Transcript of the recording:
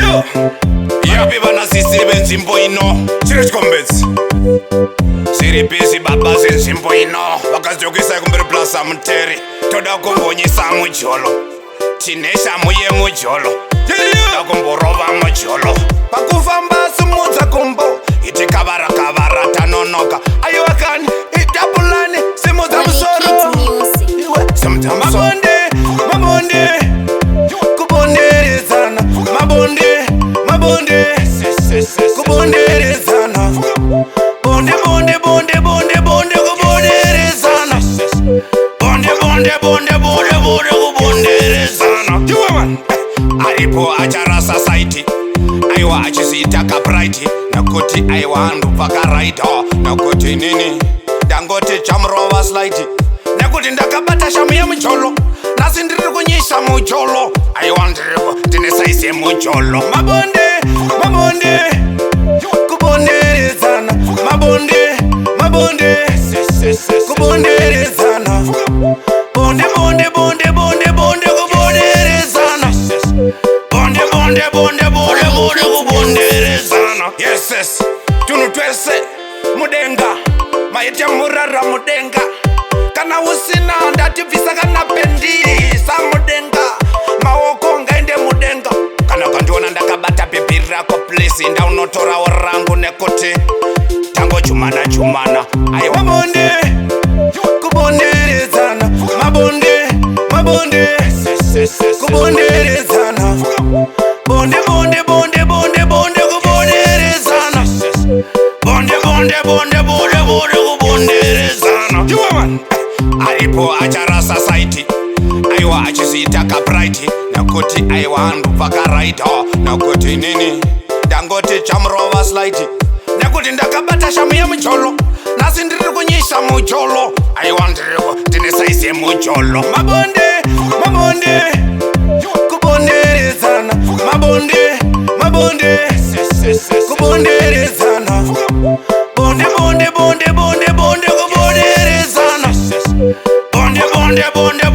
Yo, yapi vana sisibenzi nzimbo ino chiri chikombedzi siri bisi baba zenzimbo ino vakadzokisa kumberi plasa muteri toda kumbonyisa mujolo tine shamu yemujolo toda kumborova mujolo pakufamba simudza kumbo iti kavara kavara tanonoka aiwakani itapulani simudza musoro simudza mabonde mabonde kubonderezana mabonde mabonde kubonderezana bonde bonde bonde bonde bonde kubonderezana bonde bonde bonde bonde bonde kubonderezana tiwaman aripo acharasa saiti aiwa achizita kapraiti nakuti aiwa handu pakaraita nakuti nini ndangoti chamrova slaiti nakuti ndakabata shamu yemujolo nasi ndiri kunyisa mujolo aiwa ndiriko ndine saizi yemujolo mabonde mabonde kubonderezana mabonde mabonde kubonderezana bonde bonde bonde bonde bonde kubonderezana bonde bonde bonde bonde bonde kubonderezana yes yes tunu twese mudenga maite murara mudenga kana usina ndatibvisa kana pendisa mudenga maoko ngaende mudenga kana kandiona ndakabata bhebhiri rako please ndaunotorawo rangu nekuti tango chumana chumana aiwa mabonde kubonderezana mabonde mabonde kubonderezana bonde bonde bonde bonde bonde kubonderezana bonde bonde bonde bonde bonde kubonderezana tiwaman aripo acharasa saiti aiwa achizita kapraiti nakuti aiwa handu pakaraita nakuti nini ndangoti chamrova slaiti nakuti ndakabata shamu yemujolo nasi ndiri kunyisa mujolo aiwa ndiriko ndine saizi yemujolo mabonde mabonde kubonderezana mabonde mabonde kubonderezana bonde bonde bonde bonde bonde kubonderezana bonde bonde bonde